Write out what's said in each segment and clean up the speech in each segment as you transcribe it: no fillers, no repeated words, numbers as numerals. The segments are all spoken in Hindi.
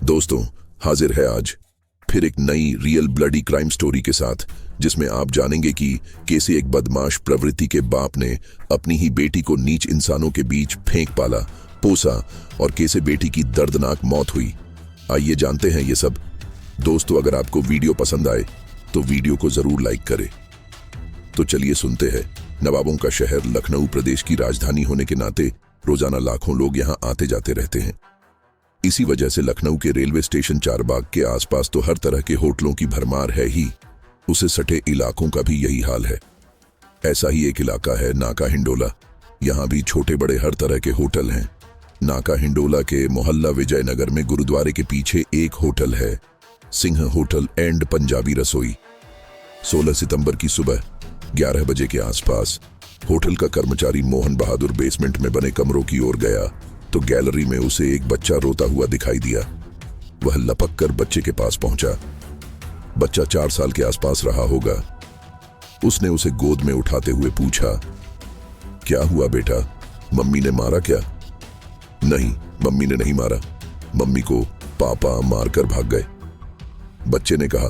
दोस्तों, हाजिर है आज फिर एक नई रियल ब्लडी क्राइम स्टोरी के साथ, जिसमें आप जानेंगे कि कैसे एक बदमाश प्रवृत्ति के बाप ने अपनी ही बेटी को नीच इंसानों के बीच फेंक पाला, पोसा और कैसे बेटी की दर्दनाक मौत हुई। आइए जानते हैं ये सब। दोस्तों, अगर आपको वीडियो पसंद आए तो वीडियो को जरूर लाइक करें। तो चलिए सुनते हैं। नवाबों का शहर लखनऊ प्रदेश की राजधानी होने के नाते रोजाना लाखों लोग यहाँ आते जाते रहते हैं। इसी वजह से लखनऊ के रेलवे स्टेशन चारबाग के आसपास तो हर तरह के होटलों की भरमार है ही, उसे सटे इलाकों का भी यही हाल है। ऐसा ही एक इलाका है नाका हिंडोला। यहाँ भी छोटे बड़े हर तरह के होटल हैं। नाका हिंडोला के मोहल्ला विजयनगर में गुरुद्वारे के पीछे एक होटल है, सिंह होटल एंड पंजाबी रसोई। 16 सितंबर की सुबह 11 बजे के आसपास होटल का कर्मचारी मोहन बहादुर बेसमेंट में बने कमरों की ओर गया तो गैलरी में उसे एक बच्चा रोता हुआ दिखाई दिया। वह लपक कर बच्चे के पास पहुंचा। बच्चा 4 साल के आसपास रहा होगा। उसने उसे गोद में उठाते हुए पूछा, क्या हुआ बेटा, मम्मी ने मारा क्या? नहीं, मम्मी ने नहीं मारा, मम्मी को पापा मारकर भाग गए। बच्चे ने कहा,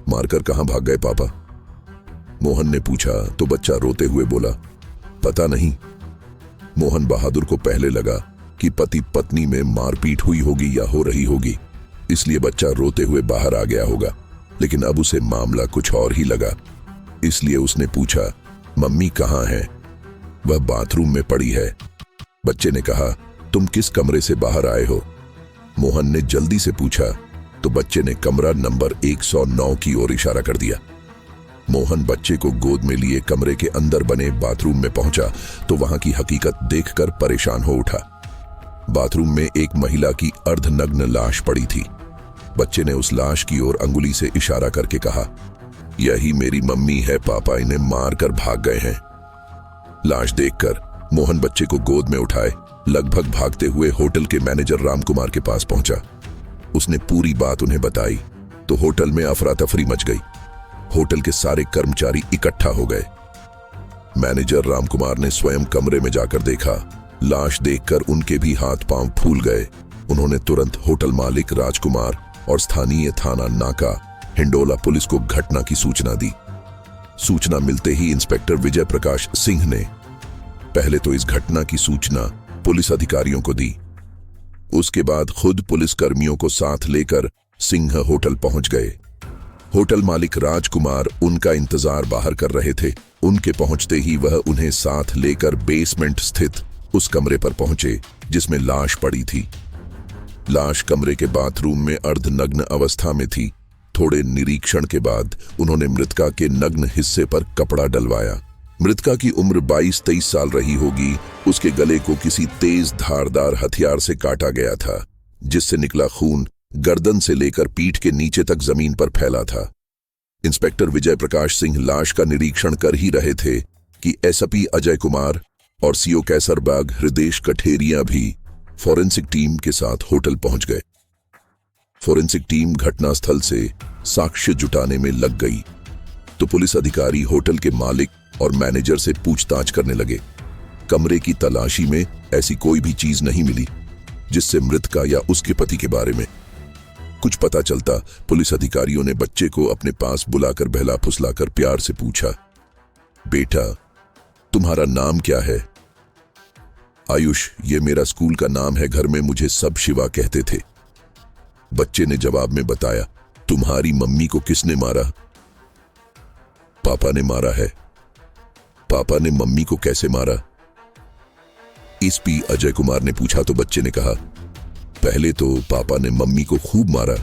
मारकर कहां भाग गए पापा? मोहन ने पूछा तो बच्चा रोते हुए बोला, पता नहीं। मोहन बहादुर को पहले लगा कि पति पत्नी में मारपीट हुई होगी या हो रही होगी, इसलिए बच्चा रोते हुए बाहर आ गया होगा। लेकिन अब उसे मामला कुछ और ही लगा, इसलिए उसने पूछा, मम्मी कहाँ है? वह बाथरूम में पड़ी है। बच्चे ने कहा, तुम किस कमरे से बाहर आए हो? मोहन ने जल्दी से पूछा तो बच्चे ने कमरा नंबर 109 की ओर इशारा कर दिया। मोहन बच्चे को गोद में लिए कमरे के अंदर बने बाथरूम में पहुंचा तो वहां की हकीकत देखकर परेशान हो उठा। बाथरूम में एक महिला की अर्धनग्न लाश पड़ी थी। बच्चे ने उस लाश की ओर अंगुली से इशारा करके कहा, यही मेरी मम्मी है, पापा इन्हें मार कर भाग गए हैं। लाश देखकर मोहन बच्चे को गोद में उठाए लगभग भागते हुए होटल के मैनेजर राम कुमार के पास पहुंचा। उसने पूरी बात उन्हें बताई तो होटल में अफरा तफरी मच गई। होटल के सारे कर्मचारी इकट्ठा हो गए। मैनेजर राम कुमार ने स्वयं कमरे में जाकर देखा। लाश देखकर उनके भी हाथ पांव फूल गए। उन्होंने तुरंत होटल मालिक राजकुमार और स्थानीय थाना नाका हिंडोला पुलिस को घटना की सूचना दी। सूचना मिलते ही इंस्पेक्टर विजय प्रकाश सिंह ने पहले तो इस घटना की सूचना पुलिस अधिकारियों को दी। उसके बाद खुद पुलिस कर्मियों को साथ लेकर सिंह होटल पहुंच गए। होटल मालिक राजकुमार उनका इंतजार बाहर कर रहे थे। उनके पहुंचते ही वह उन्हें साथ लेकर बेसमेंट स्थित उस कमरे पर पहुंचे जिसमें लाश पड़ी थी। लाश कमरे के बाथरूम में अर्धनग्न अवस्था में थी। थोड़े निरीक्षण के बाद उन्होंने मृतका के नग्न हिस्से पर कपड़ा डलवाया। मृतका की उम्र 22-23 साल रही होगी। उसके गले को किसी तेज धारदार हथियार से काटा गया था, जिससे निकला खून गर्दन से लेकर पीठ के नीचे तक जमीन पर फैला था। इंस्पेक्टर विजय प्रकाश सिंह लाश का निरीक्षण कर ही रहे थे कि एसपी अजय कुमार और सीओ कैसरबाग हृदेश कठेरिया भी फॉरेंसिक टीम के साथ होटल पहुंच गए। फॉरेंसिक टीम घटनास्थल से साक्ष्य जुटाने में लग गई तो पुलिस अधिकारी होटल के मालिक और मैनेजर से पूछताछ करने लगे। कमरे की तलाशी में ऐसी कोई भी चीज नहीं मिली जिससे मृतका या उसके पति के बारे में कुछ पता चलता। पुलिस अधिकारियों ने बच्चे को अपने पास बुलाकर बहला फुसलाकर प्यार से पूछा, बेटा तुम्हारा नाम क्या है? आयुष, ये मेरा स्कूल का नाम है, घर में मुझे सब शिवा कहते थे। बच्चे ने जवाब में बताया, तुम्हारी मम्मी को किसने मारा? पापा ने मारा है। पापा ने मम्मी को कैसे मारा? एसपी अजय कुमार ने पूछा तो बच्चे ने कहा, पहले तो पापा ने मम्मी को खूब मारा।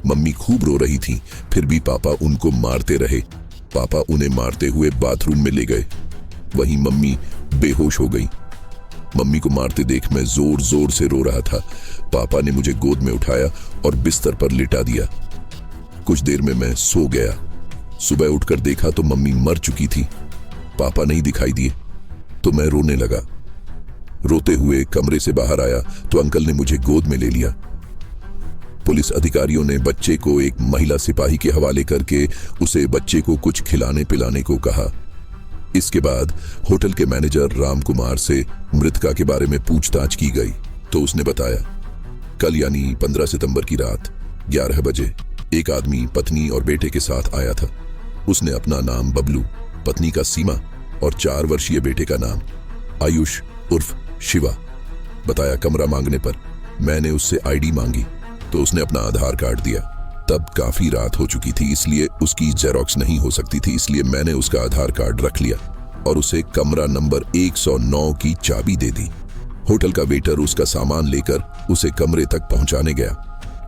मम्मी खूब रो रही थी, फिर भी पापा उनको मारते रहे। पापा उन्हें मारते हुए बाथरूम में ले गए। वहीं मम्मी बेहोश हो गई। मम्मी को मारते देख मैं जोर जोर से रो रहा था। पापा ने मुझे गोद में उठाया और बिस्तर पर लिटा दिया। कुछ देर में मैं सो गया। सुबह उठकर देखा तो मम्मी मर चुकी थी। पापा नहीं दिखाई दिए तो मैं रोने लगा। रोते हुए कमरे से बाहर आया तो अंकल ने मुझे गोद में ले लिया। पुलिस अधिकारियों ने बच्चे को एक महिला सिपाही के हवाले करके उसे बच्चे को कुछ खिलाने पिलाने को कहा। इसके बाद होटल के मैनेजर राम कुमार से मृतका के बारे में पूछताछ की गई तो उसने बताया, कल यानी 15 सितंबर की रात 11 बजे एक आदमी पत्नी और बेटे के साथ आया था। उसने अपना नाम बबलू, पत्नी का सीमा और 4 वर्षीय बेटे का नाम आयुष उर्फ शिवा बताया। कमरा मांगने पर मैंने उससे आईडी मांगी तो उसने अपना आधार कार्ड दिया। तब काफी रात हो चुकी थी, इसलिए उसकी जेरोक्स नहीं हो सकती थी, इसलिए मैंने उसका आधार कार्ड रख लिया और उसे कमरा नंबर 109 की चाबी दे दी। होटल का वेटर उसका सामान लेकर उसे कमरे तक पहुंचाने गया।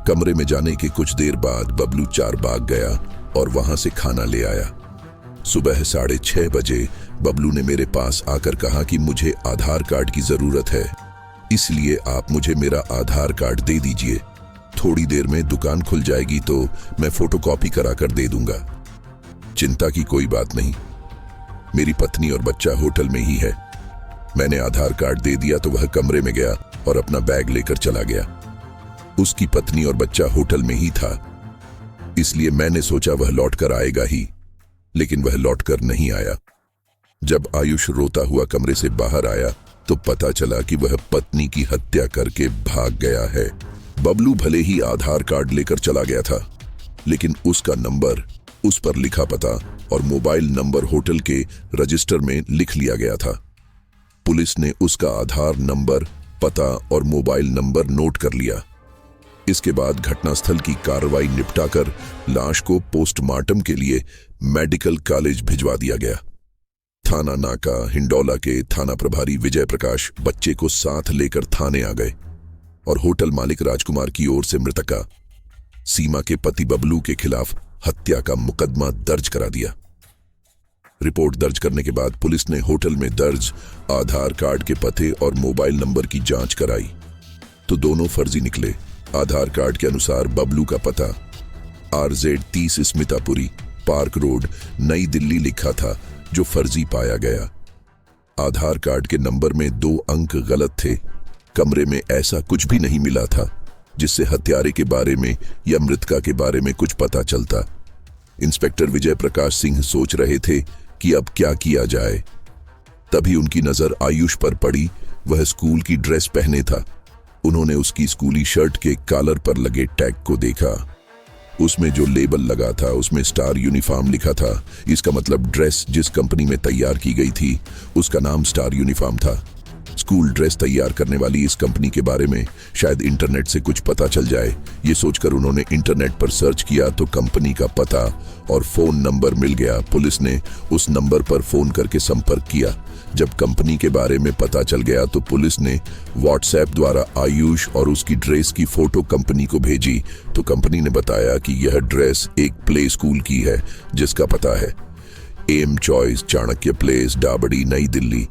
कमरे में जाने के कुछ देर बाद बबलू चारबाग गया और वहां से खाना ले आया। सुबह 6:30 बजे बबलू ने मेरे पास आकर कहा कि मुझे आधार कार्ड की जरूरत है, इसलिए आप मुझे मेरा आधार कार्ड दे दीजिए। थोड़ी देर में दुकान खुल जाएगी तो मैं फोटोकॉपी करा कर दे दूंगा। चिंता की कोई बात नहीं, मेरी पत्नी और बच्चा होटल में ही है। मैंने आधार कार्ड दे दिया तो वह कमरे में गया और अपना बैग लेकर चला गया। उसकी पत्नी और बच्चा होटल में ही था, इसलिए मैंने सोचा वह लौट कर आएगा ही, लेकिन वह लौट कर नहीं आया। जब आयुष रोता हुआ कमरे से बाहर आया तो पता चला कि वह पत्नी की हत्या करके भाग गया है। बबलू भले ही आधार कार्ड लेकर चला गया था, लेकिन उसका नंबर, उस पर लिखा पता और मोबाइल नंबर होटल के रजिस्टर में लिख लिया गया था। पुलिस ने उसका आधार नंबर, पता और मोबाइल नंबर नोट कर लिया। इसके बाद घटनास्थल की कार्रवाई निपटाकर लाश को पोस्टमार्टम के लिए मेडिकल कॉलेज भिजवा दिया गया। थाना नाका हिंडौला के थाना प्रभारी विजय प्रकाश बच्चे को साथ लेकर थाने आ गए और होटल मालिक राजकुमार की ओर से मृतका सीमा के पति बबलू के खिलाफ हत्या का मुकदमा दर्ज करा दिया। रिपोर्ट दर्ज करने के बाद पुलिस ने होटल में दर्ज आधार कार्ड के पते और मोबाइल नंबर की जांच कराई तो दोनों फर्जी निकले। आधार कार्ड के अनुसार बबलू का पता RZ 30 स्मितापुरी पार्क रोड नई दिल्ली लिखा था, जो फर्जी पाया गया। आधार कार्ड के नंबर में 2 अंक गलत थे। कमरे में ऐसा कुछ भी नहीं मिला था जिससे हत्यारे के बारे में या मृतका के बारे में कुछ पता चलता। इंस्पेक्टर विजय प्रकाश सिंह सोच रहे थे कि अब क्या किया जाए। तभी उनकी नजर आयुष पर पड़ी। वह स्कूल की ड्रेस पहने था। उन्होंने उसकी स्कूली शर्ट के कॉलर पर लगे टैग को देखा। उसमें जो लेबल लगा था उसमें स्टार यूनिफॉर्म लिखा था। इसका मतलब ड्रेस जिस कंपनी में तैयार की गई थी उसका नाम स्टार यूनिफॉर्म था। स्कूल ड्रेस तैयार करने वाली इस कंपनी के बारे में शायद इंटरनेट से कुछ पता चल जाए, ये सोचकर उन्होंने इंटरनेट पर सर्च किया तो कंपनी का पता और फोन नंबर मिल गया। पुलिस ने उस नंबर पर फोन करके संपर्क किया। जब कंपनी के बारे में पता चल गया तो पुलिस ने व्हाट्सएप द्वारा आयुष और उसकी ड्रेस की फोटो कंपनी को भेजी तो कंपनी ने बताया कि यह ड्रेस एक प्ले स्कूल की है जिसका पता है M choice Chanakya place Dabri Nai Delhi.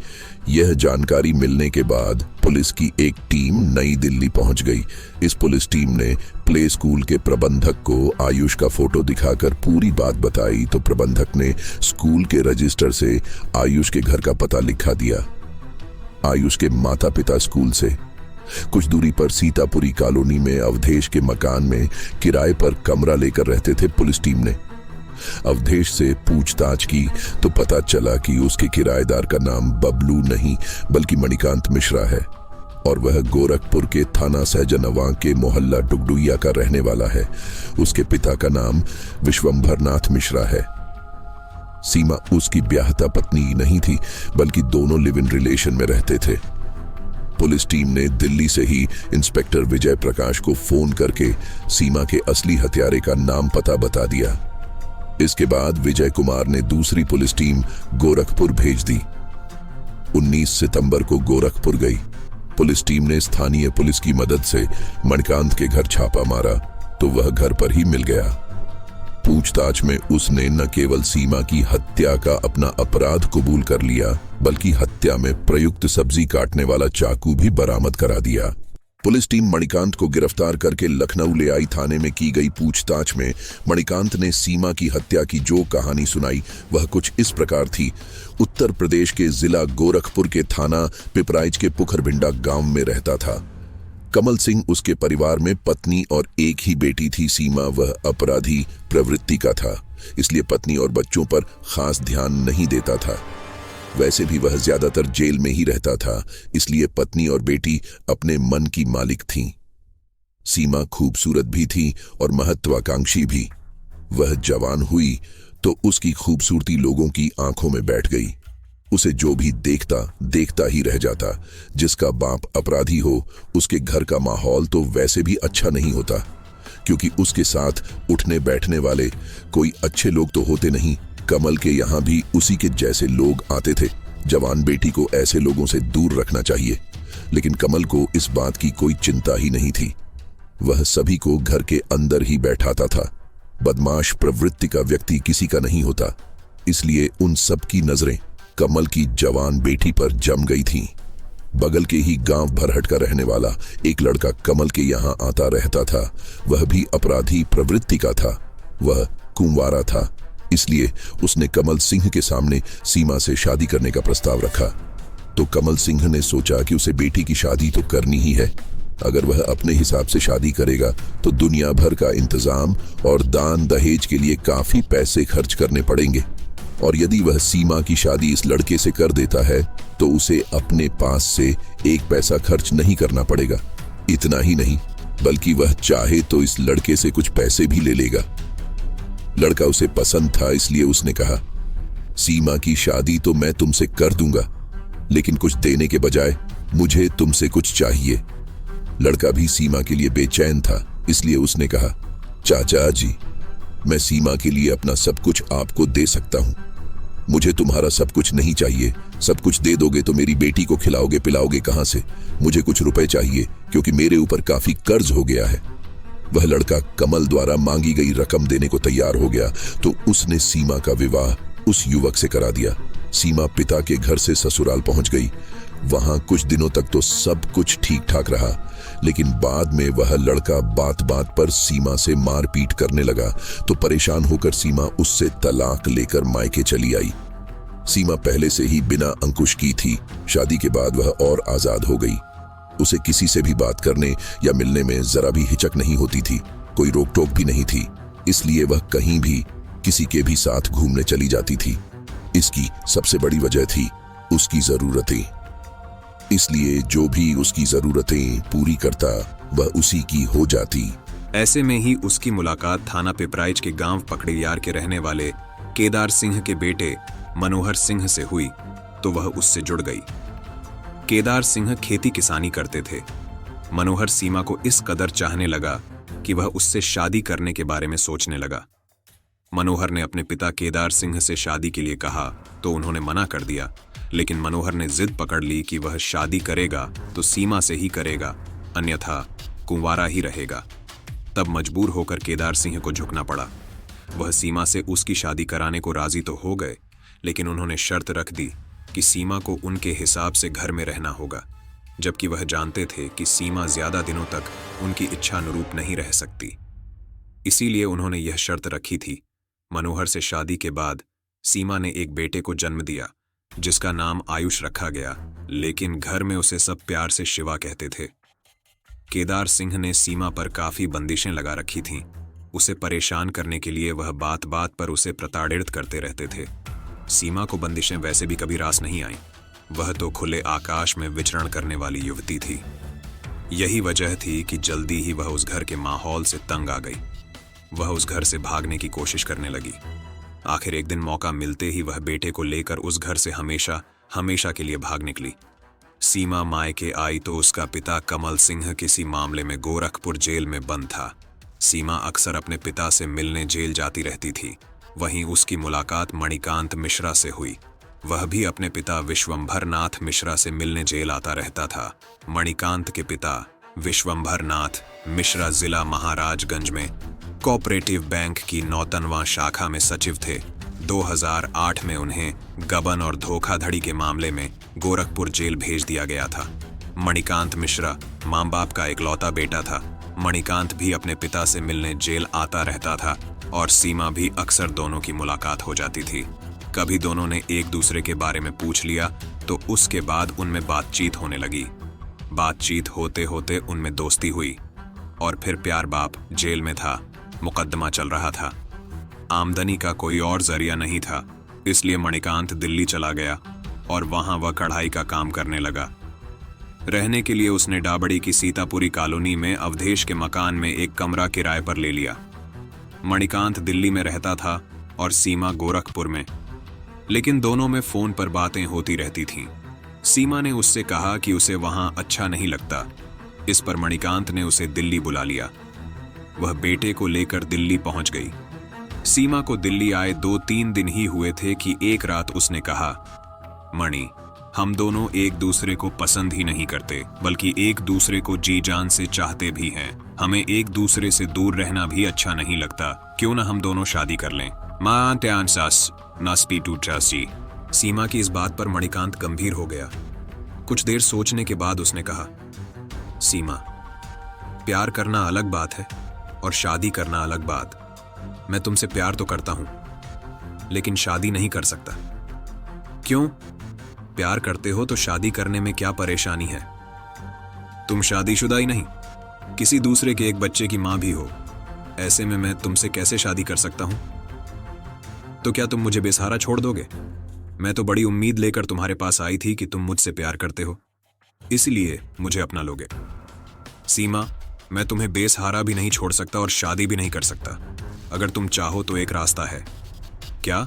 यह जानकारी मिलने के बाद पुलिस की एक टीम नई दिल्ली पहुंच गई। इस पुलिस टीम ने प्ले स्कूल के प्रबंधक को आयुष का फोटो दिखाकर पूरी बात बताई तो प्रबंधक ने स्कूल के रजिस्टर से आयुष के घर का पता लिखा दिया। आयुष के माता पिता स्कूल से कुछ दूरी पर सीतापुरी कॉलोनी में अवधेश के मकान में किराए पर कमरा लेकर रहते थे। पुलिस टीम ने अवधेश से पूछताछ की तो पता चला कि उसके किराएदार का नाम बबलू नहीं बल्कि मणिकांत मिश्रा है और वह गोरखपुर के थाना सहजनवा के मोहल्ला टुगडुइया का रहने वाला है। उसके पिता का नाम विश्वंभरनाथ मिश्रा है। सीमा उसकी ब्याहता पत्नी नहीं थी बल्कि दोनों लिव इन रिलेशन में रहते थे। पुलिस टीम ने दिल्ली से ही इंस्पेक्टर विजय प्रकाश को फोन करके सीमा के असली हत्यारे का नाम पता बता दिया। इसके बाद विजय कुमार ने दूसरी पुलिस टीम गोरखपुर भेज दी। 19 सितंबर को गोरखपुर गई। पुलिस टीम ने स्थानीय पुलिस की मदद से मणिकांत के घर छापा मारा तो वह घर पर ही मिल गया। पूछताछ में उसने न केवल सीमा की हत्या का अपना अपराध कबूल कर लिया बल्कि हत्या में प्रयुक्त सब्जी काटने वाला चाकू भी बरामद करा दिया। पुलिस टीम मणिकांत को गिरफ्तार करके लखनऊ ले आई। थाने में की गई पूछताछ में मणिकांत ने सीमा की हत्या की जो कहानी सुनाई वह कुछ इस प्रकार थी। उत्तर प्रदेश के जिला गोरखपुर के थाना पिपराइच के पुखरभिंडा गांव में रहता था। कमल सिंह उसके परिवार में पत्नी और एक ही बेटी थी। सीमा वह अपराधी प्रवृत्ति का था, इसलिए पत्नी और बच्चों पर खास ध्यान नहीं देता था। वैसे भी वह ज्यादातर जेल में ही रहता था, इसलिए पत्नी और बेटी अपने मन की मालिक थीं। सीमा खूबसूरत भी थी और महत्वाकांक्षी भी। वह जवान हुई तो उसकी खूबसूरती लोगों की आंखों में बैठ गई। उसे जो भी देखता देखता ही रह जाता। जिसका बाप अपराधी हो उसके घर का माहौल तो वैसे भी अच्छा नहीं होता, क्योंकि उसके साथ उठने बैठने वाले कोई अच्छे लोग तो होते नहीं। कमल के यहाँ भी उसी के जैसे लोग आते थे। जवान बेटी को ऐसे लोगों से दूर रखना चाहिए, लेकिन कमल को इस बात की कोई चिंता ही नहीं थी। वह सभी को घर के अंदर ही बैठाता था। बदमाश प्रवृत्ति का व्यक्ति किसी का नहीं होता, इसलिए उन सब की नजरें कमल की जवान बेटी पर जम गई थीं। बगल के ही गांव भरहट का रहने वाला एक लड़का कमल के यहाँ आता रहता था। वह भी अपराधी प्रवृत्ति का था। वह कुंवारा था, इसलिए उसने कमल सिंह के सामने सीमा से शादी करने का प्रस्ताव रखा। तो कमल सिंह ने सोचा कि उसे बेटी की शादी तो करनी ही है। अगर वह अपने हिसाब से शादी करेगा तो दुनिया भर का इंतजाम और दान दहेज के लिए काफी पैसे खर्च करने पड़ेंगे, और यदि वह सीमा की शादी इस लड़के से कर देता है तो उसे अपने पास से एक पैसा खर्च नहीं करना पड़ेगा। इतना ही नहीं, बल्कि वह चाहे तो इस लड़के से कुछ पैसे भी ले लेगा। लड़का उसे पसंद था, इसलिए उसने कहा, सीमा की शादी तो मैं तुमसे कर दूंगा, लेकिन कुछ देने के बजाय मुझे तुमसे कुछ चाहिए। लड़का भी सीमा के लिए बेचैन था, इसलिए उसने कहा, चाचा जी, मैं सीमा के लिए अपना सब कुछ आपको दे सकता हूं। मुझे तुम्हारा सब कुछ नहीं चाहिए। सब कुछ दे दोगे तो मेरी बेटी को खिलाओगे पिलाओगे कहां से? मुझे कुछ रुपए चाहिए, क्योंकि मेरे ऊपर काफी कर्ज हो गया है। वह लड़का कमल द्वारा मांगी गई रकम देने को तैयार हो गया, तो उसने सीमा का विवाह उस युवक से करा दिया। सीमा पिता के घर से ससुराल पहुंच गई। वहां कुछ दिनों तक तो सब कुछ ठीक ठाक रहा, लेकिन बाद में वह लड़का बात बात पर सीमा से मारपीट करने लगा। तो परेशान होकर सीमा उससे तलाक लेकर मायके चली आई। सीमा पहले से ही बिना अंकुश की थी। शादी के बाद वह और आजाद हो गई। उसे किसी से भी बात करने या मिलने में जरा भी हिचक नहीं होती थी, कोई रोक टोक भी नहीं थी, इसलिए वह कहीं भी किसी के भी साथ घूमने चली जाती थी। इसकी सबसे बड़ी वजह थी उसकी जरूरतें, इसलिए जो भी उसकी जरूरतें पूरी करता वह उसी की हो जाती। ऐसे में ही उसकी मुलाकात थाना पिपराइच के गांव पकड़ियार के रहने वाले केदार सिंह के बेटे मनोहर सिंह से हुई, तो वह उससे जुड़ गई। केदार सिंह खेती किसानी करते थे। मनोहर सीमा को इस कदर चाहने लगा कि वह उससे शादी करने के बारे में सोचने लगा। मनोहर ने अपने पिता केदार सिंह से शादी के लिए कहा तो उन्होंने मना कर दिया, लेकिन मनोहर ने जिद पकड़ ली कि वह शादी करेगा तो सीमा से ही करेगा, अन्यथा कुंवारा ही रहेगा। तब मजबूर होकर केदार सिंह को झुकना पड़ा। वह सीमा से उसकी शादी कराने को राजी तो हो गए, लेकिन उन्होंने शर्त रख दी कि सीमा को उनके हिसाब से घर में रहना होगा, जबकि वह जानते थे कि सीमा ज्यादा दिनों तक उनकी इच्छा अनुरूप नहीं रह सकती। इसीलिए उन्होंने यह शर्त रखी थी। मनोहर से शादी के बाद सीमा ने एक बेटे को जन्म दिया, जिसका नाम आयुष रखा गया, लेकिन घर में उसे सब प्यार से शिवा कहते थे। केदार सिंह ने सीमा पर काफी बंदिशें लगा रखी थीं। उसे परेशान करने के लिए वह बात बात पर उसे प्रताड़ित करते रहते थे। सीमा को बंदिशें वैसे भी कभी रास नहीं आईं। वह तो खुले आकाश में विचरण करने वाली युवती थी। यही वजह थी कि जल्दी ही वह उस घर के माहौल से तंग आ गई। वह उस घर से भागने की कोशिश करने लगी। आखिर एक दिन मौका मिलते ही वह बेटे को लेकर उस घर से हमेशा हमेशा के लिए भाग निकली। सीमा मायके आई तो उसका पिता कमल सिंह किसी मामले में गोरखपुर जेल में बंद था। सीमा अक्सर अपने पिता से मिलने जेल जाती रहती थी। वहीं उसकी मुलाकात मणिकांत मिश्रा से हुई। वह भी अपने पिता विश्वंभर नाथ मिश्रा से मिलने जेल आता रहता था। मणिकांत के पिता विश्वंभर नाथ मिश्रा जिला महाराजगंज में कोऑपरेटिव बैंक की 9वां शाखा में सचिव थे। 2008 में उन्हें गबन और धोखाधड़ी के मामले में गोरखपुर जेल भेज दिया गया था। मणिकांत मिश्रा मां बाप का इकलौता बेटा था। मणिकांत भी अपने पिता से मिलने जेल आता रहता था और सीमा भी अक्सर दोनों की मुलाकात हो जाती थी। कभी दोनों ने एक दूसरे के बारे में पूछ लिया तो उसके बाद उनमें बातचीत होने लगी। बातचीत होते होते उनमें दोस्ती हुई और फिर प्यार बाप जेल में था, मुकदमा चल रहा था। आमदनी का कोई और जरिया नहीं था, इसलिए मणिकांत दिल्ली चला गया और वहां वह कढ़ाई का काम करने लगा। रहने के लिए उसने डाबड़ी की सीतापुरी कॉलोनी में अवधेश के मकान में एक कमरा किराए पर ले लिया। मणिकांत दिल्ली में रहता था और सीमा गोरखपुर में, लेकिन दोनों में फोन पर बातें होती रहती थीं। सीमा ने उससे कहा कि उसे वहां अच्छा नहीं लगता। इस पर मणिकांत ने उसे दिल्ली बुला लिया। वह बेटे को लेकर दिल्ली पहुंच गई। सीमा को दिल्ली आए 2-3 दिन ही हुए थे कि एक रात उसने कहा, मणि, हम दोनों एक दूसरे को पसंद ही नहीं करते, बल्कि एक दूसरे को जी जान से चाहते भी हैं। हमें एक दूसरे से दूर रहना भी अच्छा नहीं लगता। क्यों ना हम दोनों शादी कर लें। मां त्यान सास नास्पी टू ट्रासी। सीमा की इस बात पर मणिकांत गंभीर हो गया। कुछ देर सोचने के बाद उसने कहा, सीमा, प्यार करना अलग बात है और शादी करना अलग बात। मैं तुमसे प्यार तो करता हूं, लेकिन शादी नहीं कर सकता। क्यों? प्यार करते हो तो शादी करने में क्या परेशानी है? तुम शादीशुदा ही नहीं, किसी दूसरे के एक बच्चे की मां भी हो। ऐसे में मैं तुमसे कैसे शादी कर सकता हूं? तो क्या तुम मुझे बेसहारा छोड़ दोगे? मैं तो बड़ी उम्मीद लेकर तुम्हारे पास आई थी कि तुम मुझसे प्यार करते हो, इसलिए मुझे अपना लोगे। सीमा, मैं तुम्हें बेसहारा भी नहीं छोड़ सकता और शादी भी नहीं कर सकता। अगर तुम चाहो तो एक रास्ता है। क्या?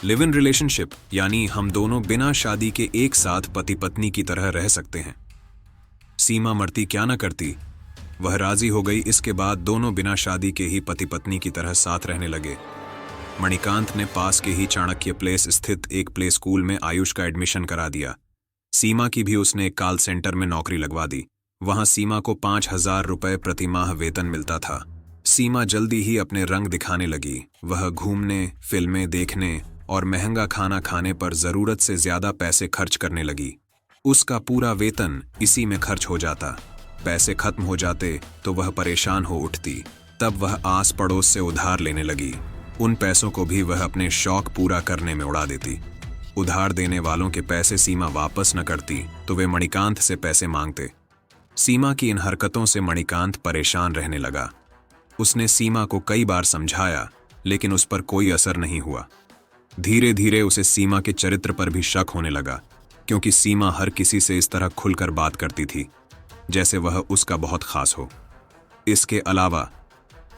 लिव इन रिलेशनशिप, यानी हम दोनों बिना शादी के एक साथ पति पत्नी की तरह रह सकते हैं। सीमा मरती क्या न करती। वह राजी हो गई। इसके बाद दोनों बिना शादी के ही पति पत्नी की तरह साथ रहने लगे। मणिकांत ने पास के ही चाणक्य प्लेस स्थित एक प्ले स्कूल में आयुष का एडमिशन करा दिया। सीमा की भी उसने एक कॉल सेंटर में नौकरी लगवा दी। वहां सीमा को 5,000 रुपए प्रति माह वेतन मिलता था। सीमा जल्दी ही अपने रंग दिखाने लगी। वह घूमने, फिल्में देखने और महंगा खाना खाने पर जरूरत से ज्यादा पैसे खर्च करने लगी। उसका पूरा वेतन इसी में खर्च हो जाता। पैसे खत्म हो जाते तो वह परेशान हो उठती। तब वह आस पड़ोस से उधार लेने लगी। उन पैसों को भी वह अपने शौक पूरा करने में उड़ा देती। उधार देने वालों के पैसे सीमा वापस न करती तो वे मणिकांत से पैसे मांगते। सीमा की इन हरकतों से मणिकांत परेशान रहने लगा। उसने सीमा को कई बार समझाया, लेकिन उस पर कोई असर नहीं हुआ। धीरे धीरे उसे सीमा के चरित्र पर भी शक होने लगा, क्योंकि सीमा हर किसी से इस तरह खुलकर बात करती थी जैसे वह उसका बहुत खास हो। इसके अलावा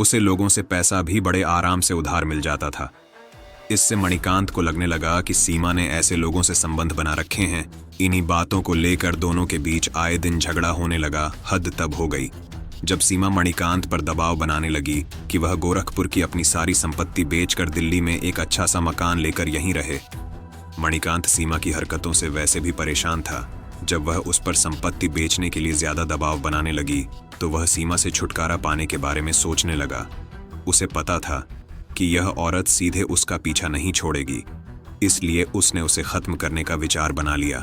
उसे लोगों से पैसा भी बड़े आराम से उधार मिल जाता था। इससे मणिकांत को लगने लगा कि सीमा ने ऐसे लोगों से संबंध बना रखे हैं। इन्हीं बातों को लेकर दोनों के बीच आए दिन झगड़ा होने लगा। हद तब हो गई जब सीमा मणिकांत पर दबाव बनाने लगी कि वह गोरखपुर की अपनी सारी संपत्ति बेचकर दिल्ली में एक अच्छा सा मकान लेकर यहीं रहे। मणिकांत सीमा की हरकतों से वैसे भी परेशान था। जब वह उस पर संपत्ति बेचने के लिए ज्यादा दबाव बनाने लगी तो वह सीमा से छुटकारा पाने के बारे में सोचने लगा। उसे पता था कि यह औरत सीधे उसका पीछा नहीं छोड़ेगी, इसलिए उसने उसे खत्म करने का विचार बना लिया।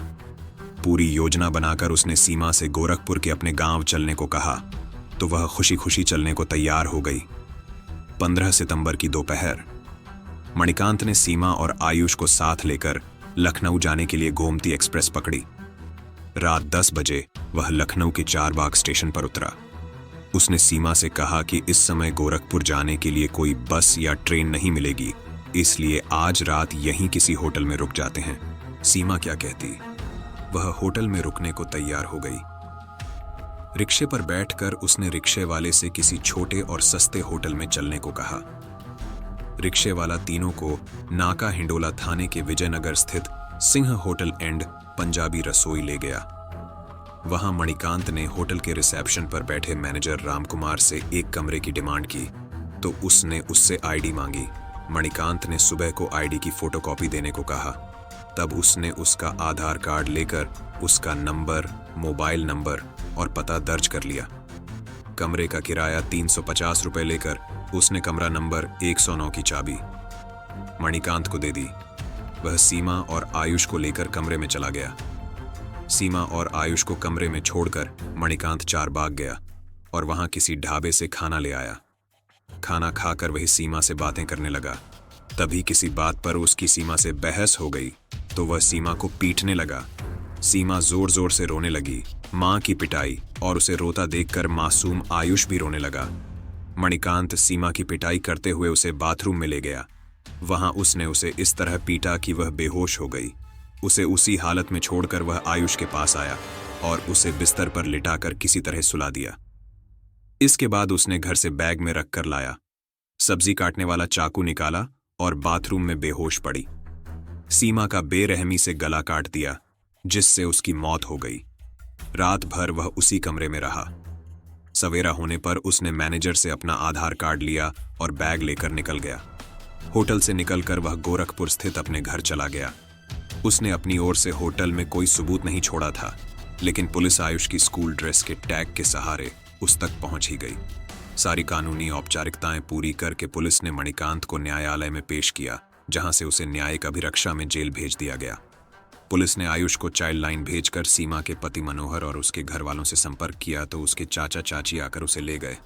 पूरी योजना बनाकर उसने सीमा से गोरखपुर के अपने गांव चलने को कहा तो वह खुशी खुशी चलने को तैयार हो गई। 15 सितंबर की दोपहर मणिकांत ने सीमा और आयुष को साथ लेकर लखनऊ जाने के लिए गोमती एक्सप्रेस पकड़ी। रात 10 बजे वह लखनऊ के चारबाग स्टेशन पर उतरा। उसने सीमा से कहा कि इस समय गोरखपुर जाने के लिए कोई बस या ट्रेन नहीं मिलेगी, इसलिए आज रात यहीं किसी होटल में रुक जाते हैं। सीमा क्या कहती? वह होटल में रुकने को तैयार हो गई। रिक्शे पर बैठकर उसने रिक्शे वाले से किसी छोटे और सस्ते होटल में चलने को कहा। रिक्शे वाला तीनों को नाका हिंडोला थाने के विजयनगर स्थित सिंह होटल एंड पंजाबी रसोई ले गया। वहां मणिकांत ने होटल के रिसेप्शन पर बैठे मैनेजर रामकुमार से एक कमरे की डिमांड की तो उसने उससे आईडी मांगी। मणिकांत ने सुबह को आईडी की फोटोकॉपी देने को कहा। तब उसने उसका आधार कार्ड लेकर उसका नंबर, मोबाइल नंबर और पता दर्ज कर लिया। कमरे का किराया 350 रुपए लेकर उसने कमरा नंबर 109 की चाबी मणिकांत को दे दी। वह सीमा और आयुष को लेकर कमरे में चला गया। सीमा और आयुष को कमरे में छोड़कर मणिकांत चारबाग गया और वहां किसी ढाबे से खाना ले आया। खाना खाकर वही सीमा से बातें करने लगा। तभी किसी बात पर उसकी सीमा से बहस हो गई तो वह सीमा को पीटने लगा। सीमा जोर जोर से रोने लगी। मां की पिटाई और उसे रोता देखकर मासूम आयुष भी रोने लगा। मणिकांत सीमा की पिटाई करते हुए उसे बाथरूम में ले गया। वहां उसने उसे इस तरह पीटा कि वह बेहोश हो गई। उसे उसी हालत में छोड़कर वह आयुष के पास आया और उसे बिस्तर पर लिटाकर किसी तरह सुला दिया। इसके बाद उसने घर से बैग में रखकर लाया, सब्जी काटने वाला चाकू निकाला और बाथरूम में बेहोश पड़ी। सीमा का बेरहमी से गला काट दिया, जिससे उसकी मौत हो गई। रात भर वह उसी कमरे में रहा। सवेरा होने पर उसने मैनेजर से अपना आधार कार्ड लिया और बैग लेकर निकल गया। होटल से निकलकर वह गोरखपुर स्थित अपने घर चला गया। उसने अपनी ओर से होटल में कोई सबूत नहीं छोड़ा था, लेकिन पुलिस आयुष की स्कूल ड्रेस के टैग के सहारे उस तक पहुंच ही गई। सारी कानूनी औपचारिकताएं पूरी करके पुलिस ने मणिकांत को न्यायालय में पेश किया, जहां से उसे न्यायिक अभिरक्षा में जेल भेज दिया गया। पुलिस ने आयुष को चाइल्ड लाइन भेजकर सीमा के पति मनोहर और उसके घर वालों से संपर्क किया तो उसके चाचा चाची आकर उसे ले गए।